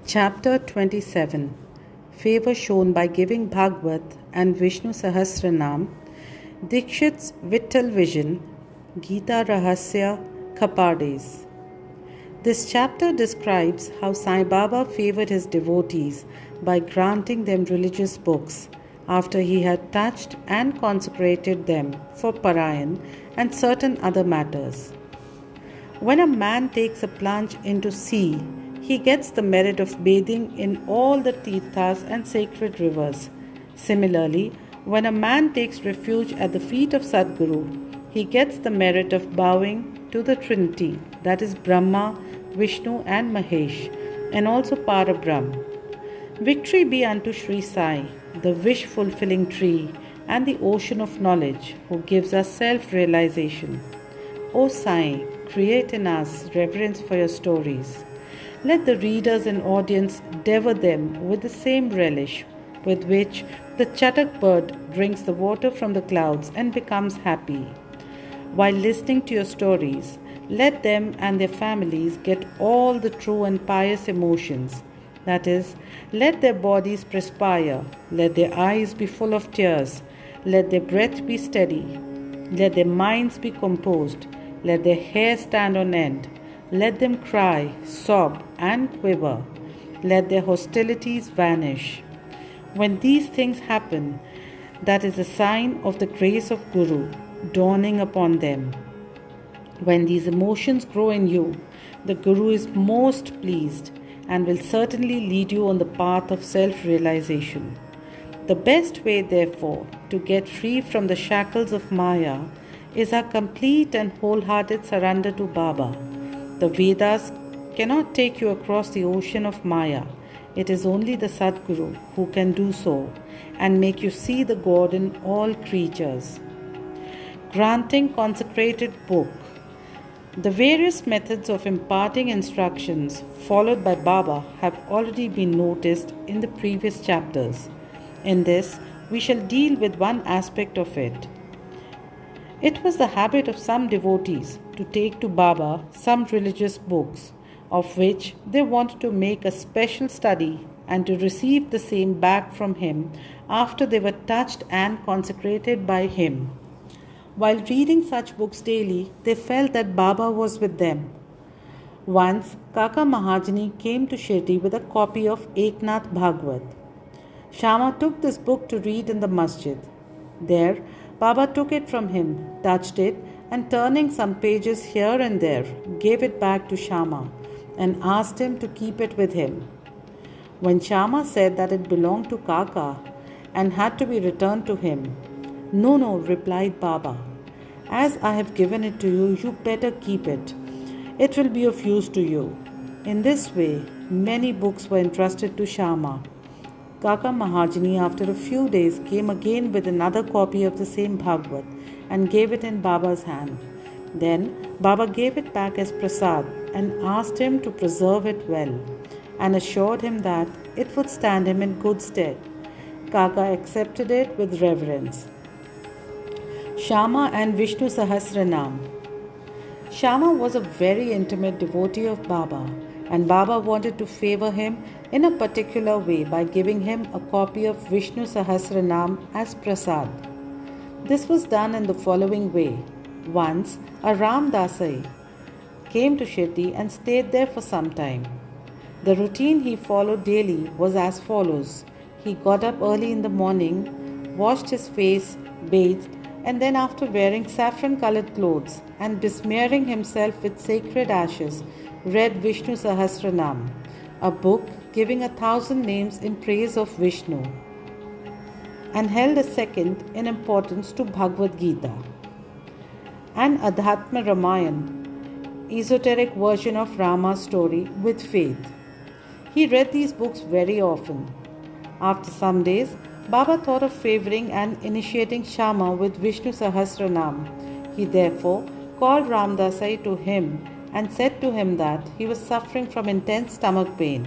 Chapter 27. Favor shown by giving Bhagavad and Vishnu Sahasranam, Dikshit's Vittal Vision, Gita Rahasya Kapades. This chapter describes how Sai Baba favored his devotees by granting them religious books after he had touched and consecrated them for Parayan and certain other matters. When a man takes a plunge into sea, he gets the merit of bathing in all the tirthas and sacred rivers. Similarly, when a man takes refuge at the feet of Sadguru, he gets the merit of bowing to the Trinity, that is Brahma, Vishnu and Mahesh, and also Parabrahm. Victory be unto Shri Sai, the wish-fulfilling tree and the ocean of knowledge, who gives us self-realization. O Sai, create in us reverence for your stories. Let the readers and audience devour them with the same relish with which the chatak bird drinks the water from the clouds and becomes happy. While listening to your stories, let them and their families get all the true and pious emotions. That is, let their bodies perspire, let their eyes be full of tears, let their breath be steady, let their minds be composed, let their hair stand on end. Let them cry, sob, and quiver. Let their hostilities vanish. When these things happen, that is a sign of the grace of Guru dawning upon them. When these emotions grow in you, the Guru is most pleased and will certainly lead you on the path of self-realization. The best way, therefore, to get free from the shackles of Maya is our complete and wholehearted surrender to Baba. The Vedas cannot take you across the ocean of Maya. It is only the Sadguru who can do so and make you see the God in all creatures. Granting consecrated book. The various methods of imparting instructions followed by Baba have already been noticed in the previous chapters. In this, we shall deal with one aspect of it. It was the habit of some devotees to take to Baba some religious books, of which they wanted to make a special study and to receive the same back from him after they were touched and consecrated by him. While reading such books daily, they felt that Baba was with them. Once, Kaka Mahajani came to Shirdi with a copy of Eknath Bhagwat. Shama took this book to read in the masjid. There, Baba took it from him, touched it, and turning some pages here and there, gave it back to Shama and asked him to keep it with him. When Shama said that it belonged to Kaka and had to be returned to him, "No," replied Baba. "As I have given it to you, you better keep it. It will be of use to you." In this way, many books were entrusted to Shama. Kaka Mahajani, after a few days, came again with another copy of the same Bhagavad and gave it in Baba's hand. Then Baba gave it back as prasad and asked him to preserve it well and assured him that it would stand him in good stead. Kaka accepted it with reverence. Shama and Vishnu Sahasranam. Shama was a very intimate devotee of Baba, and Baba wanted to favor him in a particular way by giving him a copy of Vishnu Sahasranam as prasad. This was done in the following way. Once, a Ramdasai came to Shirdi and stayed there for some time. The routine he followed daily was as follows. He got up early in the morning, washed his face, bathed, and then after wearing saffron-colored clothes and besmearing himself with sacred ashes, read Vishnu Sahasranam, a book giving 1,000 names in praise of Vishnu, and held a second in importance to Bhagavad Gita, an Adhyatma Ramayan, esoteric version of Rama's story with faith. He read these books very often. After some days, Baba thought of favoring and initiating Shama with Vishnu Sahasranam. He therefore called Ramdasai to him and said to him that he was suffering from intense stomach pain,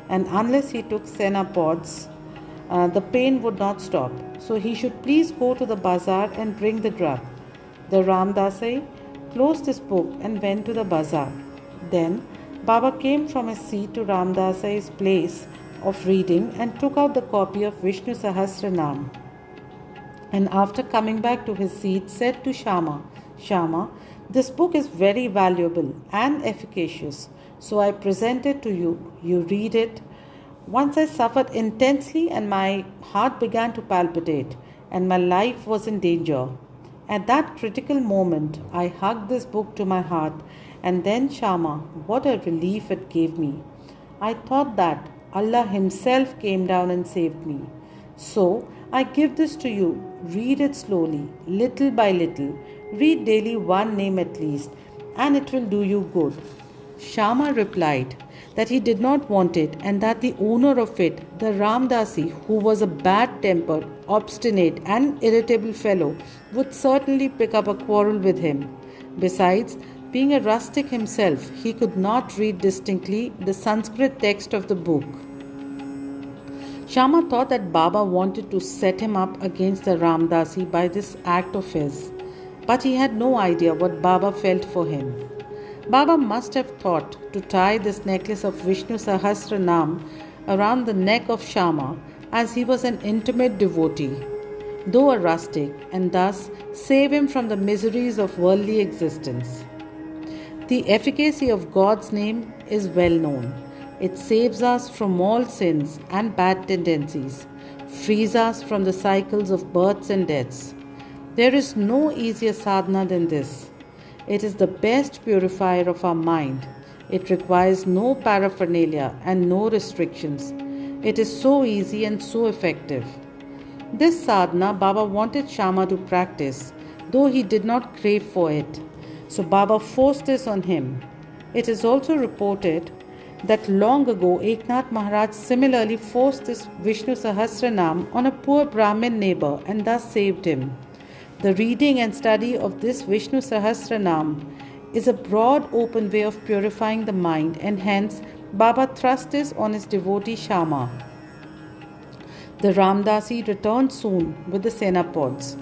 and unless he took senna pods, the pain would not stop. So he should please go to the bazaar and bring the drug. The Ramdasai closed his book and went to the bazaar. Then Baba came from his seat to Ramdasai's place of reading and took out the copy of Vishnu Sahasranam. And after coming back to his seat, said to Shyama, Shyama, this book is very valuable and efficacious, so I present it to you. You read it. Once I suffered intensely and my heart began to palpitate and my life was in danger. At that critical moment, I hugged this book to my heart, and then Shyama, what a relief it gave me. I thought that Allah Himself came down and saved me. So, I give this to you. Read it slowly, little by little. Read daily one name at least, and it will do you good. Shyama replied that he did not want it and that the owner of it, the Ramdasi, who was a bad-tempered, obstinate and irritable fellow, would certainly pick up a quarrel with him. Besides, being a rustic himself, he could not read distinctly the Sanskrit text of the book. Shyama thought that Baba wanted to set him up against the Ramdasi by this act of his, but he had no idea what Baba felt for him. Baba must have thought to tie this necklace of Vishnu Sahasranam around the neck of Shyama, as he was an intimate devotee, though a rustic, and thus save him from the miseries of worldly existence. The efficacy of God's name is well known. It saves us from all sins and bad tendencies, frees us from the cycles of births and deaths. There is no easier sadhana than this. It is the best purifier of our mind. It requires no paraphernalia and no restrictions. It is so easy and so effective. This sadhana Baba wanted Shyama to practice, though he did not crave for it. So Baba forced this on him. It is also reported that long ago Eknath Maharaj similarly forced this Vishnu Sahasranam on a poor Brahmin neighbor and thus saved him. The reading and study of this Vishnu Sahasranam is a broad open way of purifying the mind, and hence Baba thrust this on his devotee Shyama. The Ramdasi returned soon with the Senapods.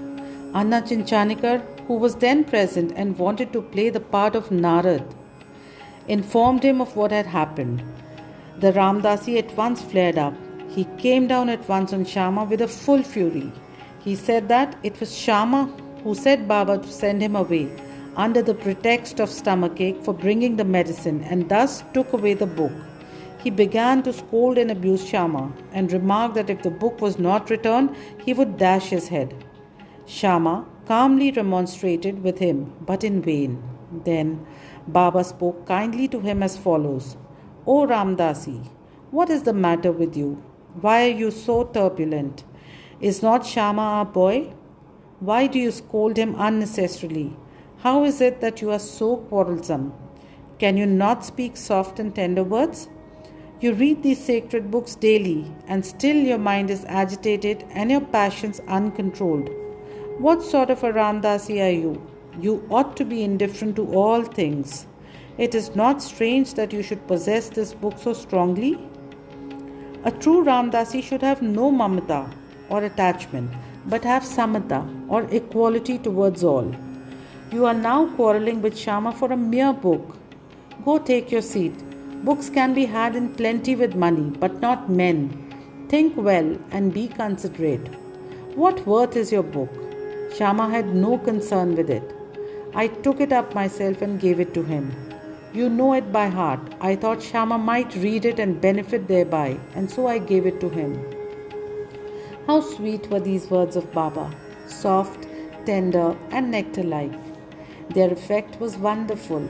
Anna Chinchanikar, who was then present and wanted to play the part of Narad, informed him of what had happened. The Ramdasi at once flared up. He came down at once on Shyama with a full fury. He said that it was Shyama who said Baba to send him away under the pretext of stomachache for bringing the medicine, and thus took away the book. He began to scold and abuse Shyama and remarked that if the book was not returned, he would dash his head. Shyama calmly remonstrated with him, but in vain. Then Baba spoke kindly to him as follows: O Ramdasi, what is the matter with you? Why are you so turbulent? Is not Shyama our boy? Why do you scold him unnecessarily? How is it that you are so quarrelsome? Can you not speak soft and tender words? You read these sacred books daily, and still your mind is agitated and your passions uncontrolled. What sort of a Ramdasi are you? You ought to be indifferent to all things. It is not strange that you should possess this book so strongly. A true Ramdasi should have no mamata or attachment, but have samata or equality towards all. You are now quarrelling with Shyama for a mere book. Go take your seat. Books can be had in plenty with money, but not men. Think well and be considerate. What worth is your book? Shyama had no concern with it. I took it up myself and gave it to him. You know it by heart. I thought Shyama might read it and benefit thereby, and so I gave it to him. How sweet were these words of Baba, soft, tender, and nectar-like. Their effect was wonderful.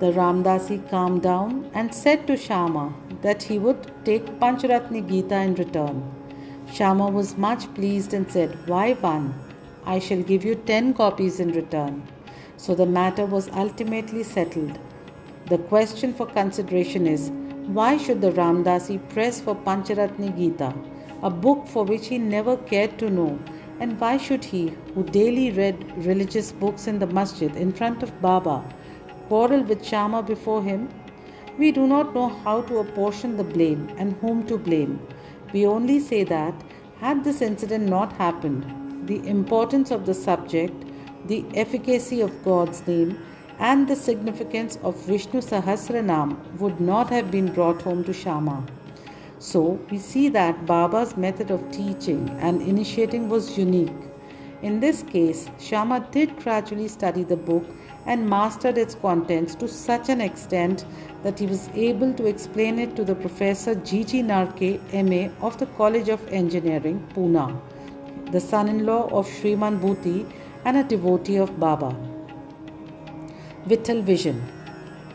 The Ramdasi calmed down and said to Shyama that he would take Pancharatni Gita in return. Shyama was much pleased and said, Why one? I shall give you 10 copies in return. So the matter was ultimately settled. The question for consideration is, why should the Ramdasi press for Pancharatni Gita, a book for which he never cared to know, and why should he, who daily read religious books in the masjid in front of Baba, quarrel with Shyama before him? We do not know how to apportion the blame and whom to blame. We only say that, had this incident not happened, the importance of the subject, the efficacy of God's name, and the significance of Vishnu Sahasranam would not have been brought home to Shyama. So, we see that Baba's method of teaching and initiating was unique. In this case, Shyama did gradually study the book and mastered its contents to such an extent that he was able to explain it to the Professor 𝙤𝙬𝙬𝙬𝙬, MA of the College of Engineering, Pune, the son-in-law of Shriman Bhuti and a devotee of Baba. Vittal Vision.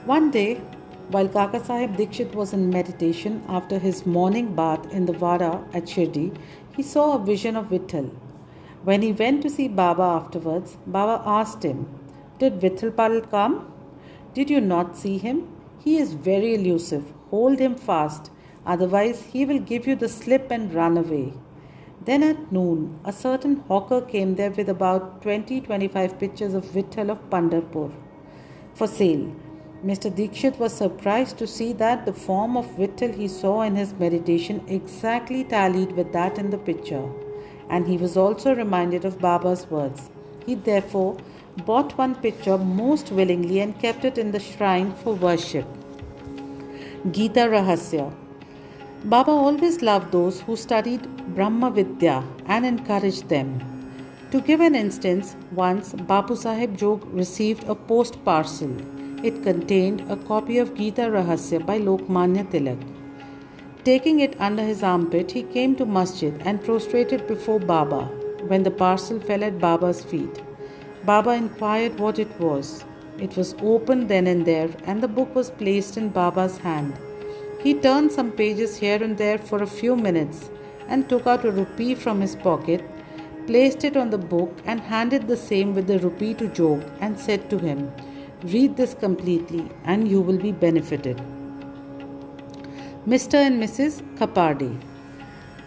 One day, while Kaka Sahib Dikshit was in meditation after his morning bath in the Vada at Shirdi, he saw a vision of Vittal. When he went to see Baba afterwards, Baba asked him, "Did Vittalpal come? Did you not see him? He is very elusive. Hold him fast, otherwise he will give you the slip and run away." Then at noon, a certain hawker came there with about 20-25 pictures of Vittal of Pandharpur for sale. Mr. Dikshit was surprised to see that the form of Vittal he saw in his meditation exactly tallied with that in the picture, and he was also reminded of Baba's words. He therefore bought one picture most willingly and kept it in the shrine for worship. Gita Rahasya. Baba always loved those who studied Brahma Vidya and encouraged them. To give an instance, once Bapu Sahib Jog received a post parcel. It contained a copy of Gita Rahasya by Lokmanya Tilak. Taking it under his armpit, he came to masjid and prostrated before Baba when the parcel fell at Baba's feet. Baba inquired what it was. It was opened then and there, and the book was placed in Baba's hand. He turned some pages here and there for a few minutes and took out a rupee from his pocket, placed it on the book and handed the same with the rupee to Jog and said to him, "Read this completely and you will be benefited." Mr. and Mrs. Kaparde.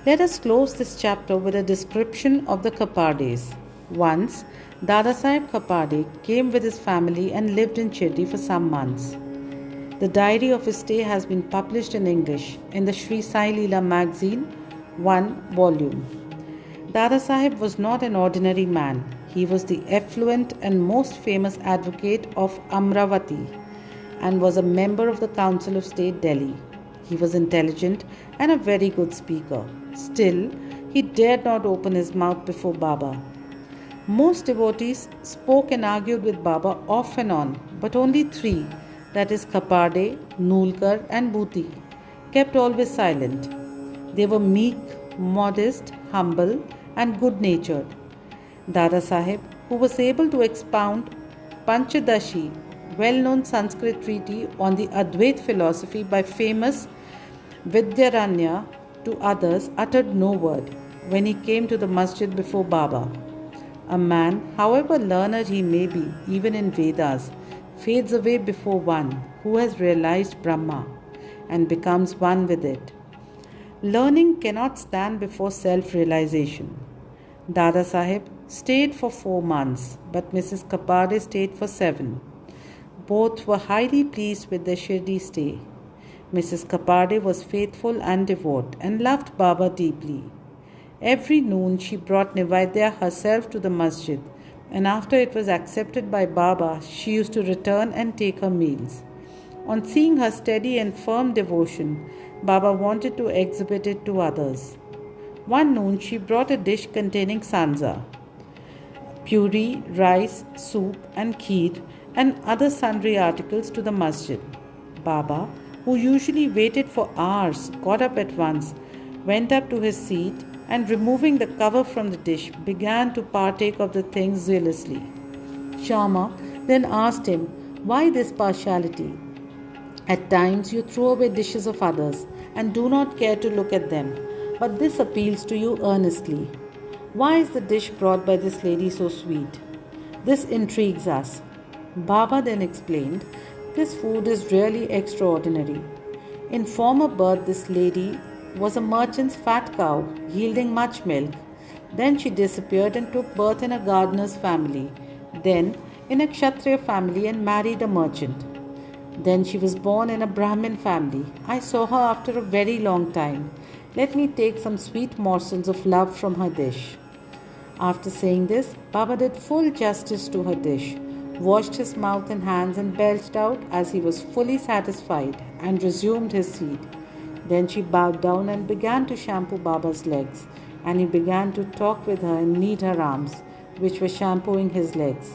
Let us close this chapter with a description of the Kapardes. Once, Dada Sahib Kaparde came with his family and lived in Shirdi for some months. The diary of his stay has been published in English in the Shri Sai Leela magazine, 1 volume. Dada Sahib was not an ordinary man. He was the affluent and most famous advocate of Amravati and was a member of the Council of State, Delhi. He was intelligent and a very good speaker. Still, he dared not open his mouth before Baba. Most devotees spoke and argued with Baba off and on, but only three, that is Kaparde, Nulkar and Bhuti, kept always silent. They were meek, modest, humble and good-natured. Dada Sahib, who was able to expound Panchadashi, well-known Sanskrit treatise on the Advait philosophy by famous Vidyaranya to others, uttered no word when he came to the masjid before Baba. A man, however learned he may be, even in Vedas, fades away before one who has realized Brahma and becomes one with it. Learning cannot stand before self-realization. Dada Sahib stayed for 4 months, but Mrs. Kaparde stayed for 7. Both were highly pleased with their Shirdi stay. Mrs. Kaparde was faithful and devout and loved Baba deeply. Every noon she brought Nivaidya herself to the masjid, and after it was accepted by Baba, she used to return and take her meals. On seeing her steady and firm devotion, Baba wanted to exhibit it to others. One noon she brought a dish containing sanza, puri, rice, soup and kheer and other sundry articles to the masjid. Baba, who usually waited for hours, got up at once, went up to his seat and removing the cover from the dish, began to partake of the things zealously. Shyama then asked him, "Why this partiality? At times you throw away dishes of others and do not care to look at them, but this appeals to you earnestly. Why is the dish brought by this lady so sweet? This intrigues us." Baba then explained, "This food is really extraordinary. In former birth this lady was a merchant's fat cow, yielding much milk. Then she disappeared and took birth in a gardener's family, then in a Kshatriya family and married a merchant. Then she was born in a Brahmin family. I saw her after a very long time. Let me take some sweet morsels of love from her dish." After saying this, Baba did full justice to her dish, washed his mouth and hands and belched out as he was fully satisfied and resumed his seat. Then she bowed down and began to shampoo Baba's legs, and he began to talk with her and knead her arms, which were shampooing his legs.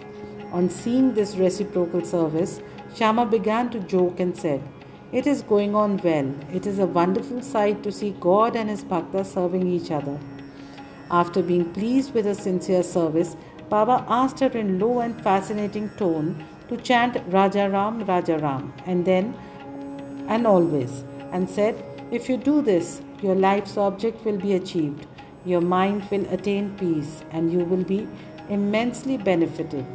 On seeing this reciprocal service, Shyama began to joke and said, "It is going on well. It is a wonderful sight to see God and his bhaktas serving each other." After being pleased with her sincere service, Baba asked her in low and fascinating tone to chant Raja Ram, and then and always, and said, "If you do this, your life's object will be achieved, your mind will attain peace, and you will be immensely benefited."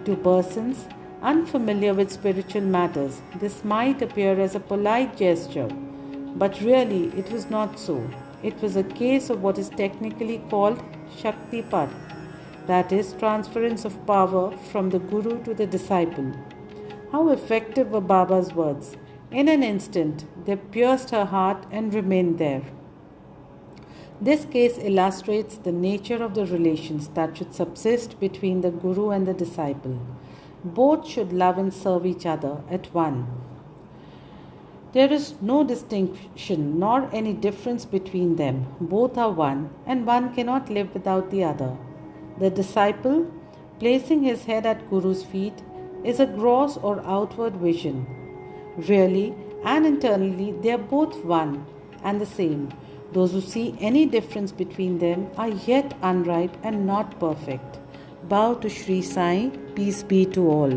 To persons unfamiliar with spiritual matters, this might appear as a polite gesture, but really it was not so. It was a case of what is technically called Shaktipat, that is, transference of power from the Guru to the disciple. How effective were Baba's words! In an instant, they pierced her heart and remained there. This case illustrates the nature of the relations that should subsist between the Guru and the disciple. Both should love and serve each other at one. There is no distinction nor any difference between them. Both are one, and one cannot live without the other. The disciple, placing his head at Guru's feet, is a gross or outward vision. Really and internally, they are both one and the same. Those who see any difference between them are yet unripe and not perfect. Bow to Shri Sai, peace be to all.